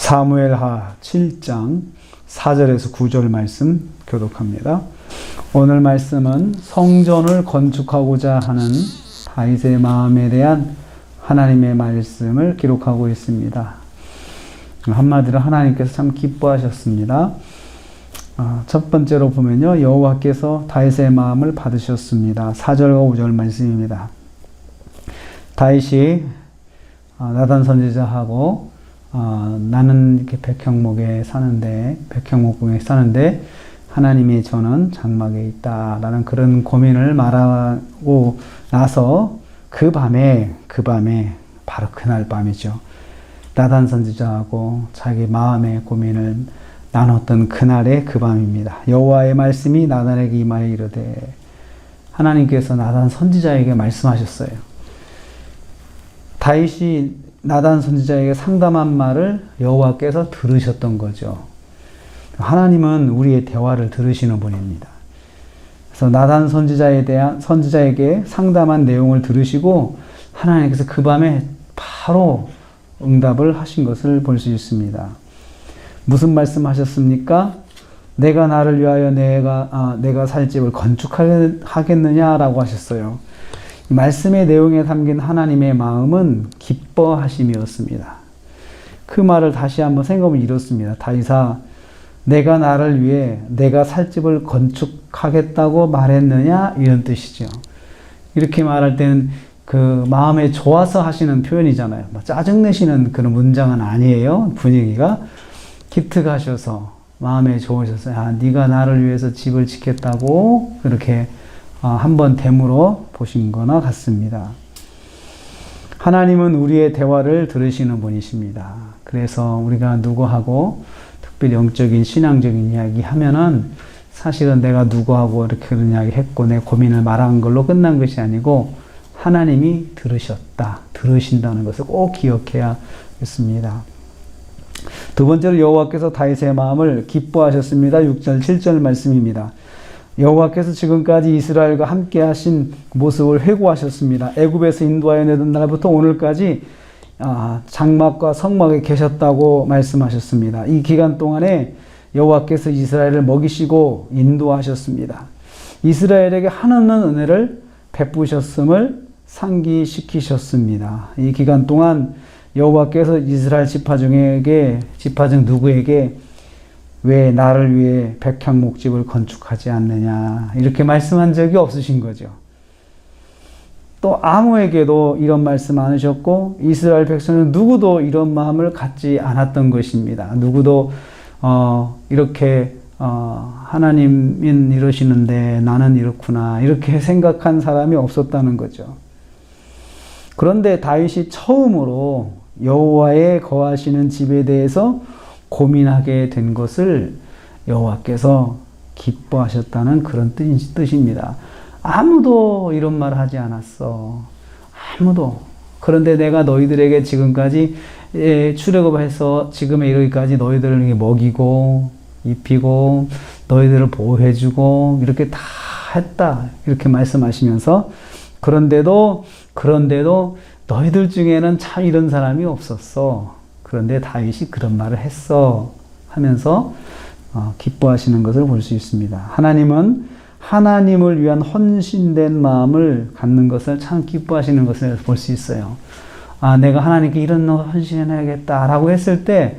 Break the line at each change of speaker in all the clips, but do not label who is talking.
사무엘하 7장 4절에서 9절 말씀 교독합니다. 오늘 말씀은 성전을 건축하고자 하는 다윗의 마음에 대한 하나님의 말씀을 기록하고 있습니다. 한마디로 하나님께서 참 기뻐하셨습니다. 첫 번째로 보면요, 여호와께서 다윗의 마음을 받으셨습니다. 4절과 5절 말씀입니다. 다윗이 나단 선지자하고 나는 이렇게 백향목에 사는데 하나님이 저는 장막에 있다라는 그런 고민을 말하고 나서 그 밤에 바로 그날 밤이죠. 나단 선지자하고 자기 마음의 고민을 나눴던 그날의 그 밤입니다. 여호와의 말씀이 나단에게 임하여 이르되, 하나님께서 나단 선지자에게 말씀하셨어요. 다윗이 나단 선지자에게 상담한 말을 여호와께서 들으셨던 거죠. 하나님은 우리의 대화를 들으시는 분입니다. 그래서 나단 선지자에게 상담한 내용을 들으시고 하나님께서 그 밤에 바로 응답을 하신 것을 볼 수 있습니다. 무슨 말씀하셨습니까? 내가 나를 위하여 내가 살 집을 건축하겠느냐라고 하셨어요. 이 말씀의 내용에 담긴 하나님의 마음은 기뻐하심이었습니다. 그 말을 다시 한번 생각하면 이렇습니다. 다윗아, 내가 나를 위해 내가 살 집을 건축하겠다고 말했느냐, 이런 뜻이죠. 이렇게 말할 때는 그 마음에 좋아서 하시는 표현이잖아요. 짜증내시는 그런 문장은 아니에요. 분위기가 기특하셔서 마음에 좋으셔서 네가 나를 위해서 집을 짓겠다고 그렇게 한번 대물어 보신 거나 같습니다. 하나님은 우리의 대화를 들으시는 분이십니다. 그래서 우리가 누구하고 특별히 영적인 신앙적인 이야기 하면은 사실은 내가 누구하고 이렇게 그런 이야기 했고 내 고민을 말한 걸로 끝난 것이 아니고 하나님이 들으신다는 것을 꼭 기억해야겠습니다. 두 번째로 여호와께서 다윗의 마음을 기뻐하셨습니다. 6절 7절 말씀입니다. 여호와께서 지금까지 이스라엘과 함께 하신 모습을 회고하셨습니다. 애굽에서 인도하여 내던 날부터 오늘까지 장막과 성막에 계셨다고 말씀하셨습니다. 이 기간 동안에 여호와께서 이스라엘을 먹이시고 인도하셨습니다. 이스라엘에게 한없는 은혜를 베푸셨음을 상기시키셨습니다. 이 기간 동안 여호와께서 이스라엘 지파 중 누구에게 왜 나를 위해 백향목집을 건축하지 않느냐 이렇게 말씀한 적이 없으신 거죠. 또 아무에게도 이런 말씀 안 하셨고 이스라엘 백성은 누구도 이런 마음을 갖지 않았던 것입니다. 누구도 이렇게 하나님은 이러시는데 나는 이렇구나 이렇게 생각한 사람이 없었다는 거죠. 그런데 다윗이 처음으로 여호와의 거하시는 집에 대해서 고민하게 된 것을 여호와께서 기뻐하셨다는 그런 뜻입니다. 아무도 이런 말을 하지 않았어. 아무도. 그런데 내가 너희들에게 지금까지 출애굽해서 지금에 이르기까지 너희들을 먹이고 입히고 너희들을 보호해주고 이렇게 다 했다. 이렇게 말씀하시면서 그런데도 너희들 중에는 참 이런 사람이 없었어. 그런데 다윗이 그런 말을 했어 하면서 기뻐하시는 것을 볼 수 있습니다. 하나님은 하나님을 위한 헌신된 마음을 갖는 것을 참 기뻐하시는 것을 볼 수 있어요. 내가 하나님께 이런 헌신해야겠다라고 했을 때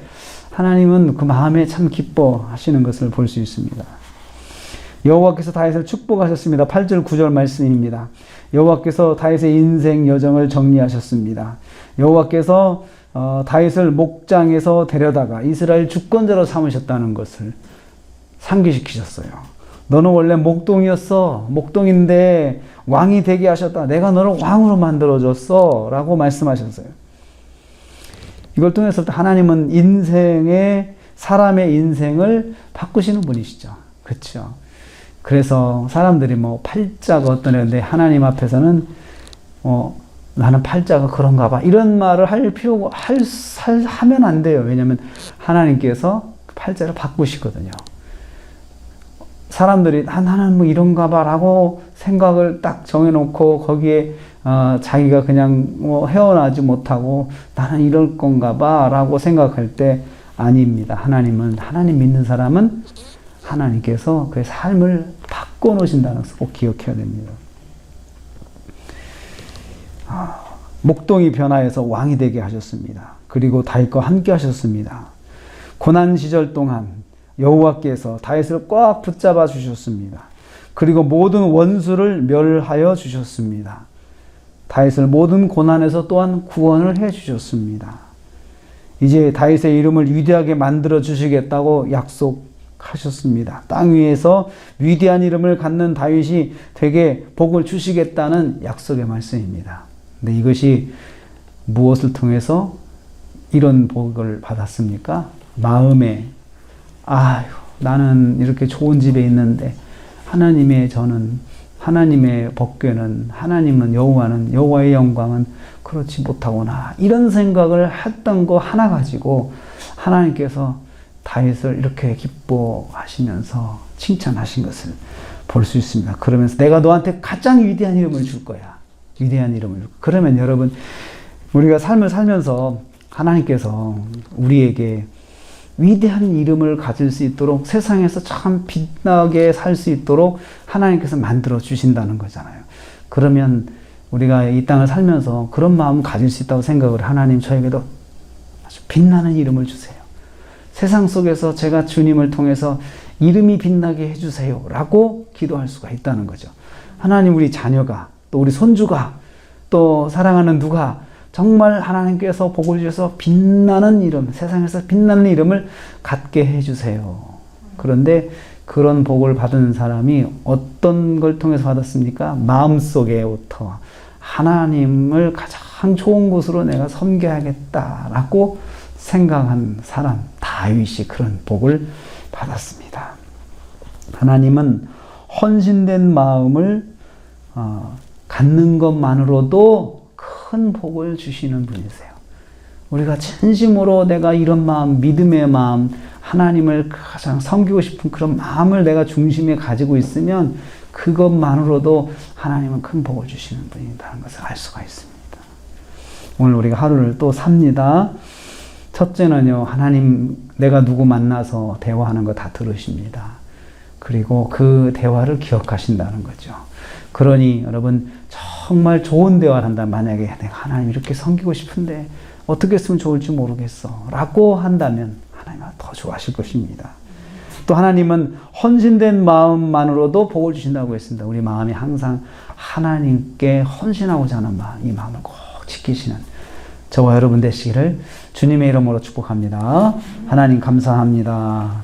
하나님은 그 마음에 참 기뻐하시는 것을 볼 수 있습니다. 여호와께서 다윗을 축복하셨습니다. 8절 9절 말씀입니다. 여호와께서 다윗의 인생 여정을 정리하셨습니다. 여호와께서 다윗을 목장에서 데려다가 이스라엘 주권자로 삼으셨다는 것을 상기시키셨어요. 너는 원래 목동이었어. 목동인데 왕이 되게 하셨다. 내가 너를 왕으로 만들어줬어. 라고 말씀하셨어요. 이걸 통해서 하나님은 사람의 인생을 바꾸시는 분이시죠. 그렇죠. 그래서 사람들이 팔자가 어떠냐는데 하나님 앞에서는 나는 팔자가 그런가 봐. 이런 말을 하면 안 돼요. 왜냐하면 하나님께서 팔자를 바꾸시거든요. 사람들이 나는 이런가 봐 라고 생각을 딱 정해놓고 거기에 자기가 그냥 헤어나지 못하고 나는 이럴 건가 봐 라고 생각할 때 아닙니다. 하나님 믿는 사람은 하나님께서 그의 삶을 바꿔놓으신다는 것을 꼭 기억해야 됩니다. 목동이 변화해서 왕이 되게 하셨습니다. 그리고 다윗과 함께 하셨습니다. 고난 시절 동안 여호와께서 다윗을 꽉 붙잡아 주셨습니다. 그리고 모든 원수를 멸하여 주셨습니다. 다윗을 모든 고난에서 또한 구원을 해 주셨습니다. 이제 다윗의 이름을 위대하게 만들어 주시겠다고 약속하셨습니다. 땅 위에서 위대한 이름을 갖는 다윗이 되게 복을 주시겠다는 약속의 말씀입니다. 근데 이것이 무엇을 통해서 이런 복을 받았습니까? 마음에 나는 이렇게 좋은 집에 있는데 하나님의 법궤는 여호와의 영광은 그렇지 못하구나, 이런 생각을 했던 거 하나 가지고 하나님께서 다윗을 이렇게 기뻐하시면서 칭찬하신 것을 볼 수 있습니다. 그러면서 내가 너한테 가장 위대한 이름을 줄 거야. 위대한 이름을. 그러면 여러분, 우리가 삶을 살면서 하나님께서 우리에게 위대한 이름을 가질 수 있도록, 세상에서 참 빛나게 살 수 있도록 하나님께서 만들어 주신다는 거잖아요. 그러면 우리가 이 땅을 살면서 그런 마음 가질 수 있다고 생각을, 하나님 저에게도 아주 빛나는 이름을 주세요. 세상 속에서 제가 주님을 통해서 이름이 빛나게 해주세요 라고 기도할 수가 있다는 거죠. 하나님, 우리 자녀가, 또 우리 손주가, 또 사랑하는 누가 정말 하나님께서 복을 주셔서 빛나는 이름, 세상에서 빛나는 이름을 갖게 해주세요. 그런데 그런 복을 받은 사람이 어떤 걸 통해서 받았습니까? 마음속에부터 하나님을 가장 좋은 곳으로 내가 섬겨야겠다라고 생각한 사람, 다윗이 그런 복을 받았습니다. 하나님은 헌신된 마음을 갖는 것만으로도 큰 복을 주시는 분이세요. 우리가 진심으로 내가 이런 마음, 믿음의 마음, 하나님을 가장 섬기고 싶은 그런 마음을 내가 중심에 가지고 있으면 그것만으로도 하나님은 큰 복을 주시는 분이라는 것을 알 수가 있습니다. 오늘 우리가 하루를 또 삽니다. 첫째는요, 하나님, 내가 누구 만나서 대화하는 거 다 들으십니다. 그리고 그 대화를 기억하신다는 거죠. 그러니 여러분, 정말 좋은 대화를 한다. 만약에 내가 하나님 이렇게 섬기고 싶은데 어떻게 했으면 좋을지 모르겠어 라고 한다면 하나님은 더 좋아하실 것입니다. 또 하나님은 헌신된 마음만으로도 복을 주신다고 했습니다. 우리 마음이 항상 하나님께 헌신하고자 하는 마음, 이 마음을 꼭 지키시는 저와 여러분 되시기를 주님의 이름으로 축복합니다. 하나님 감사합니다.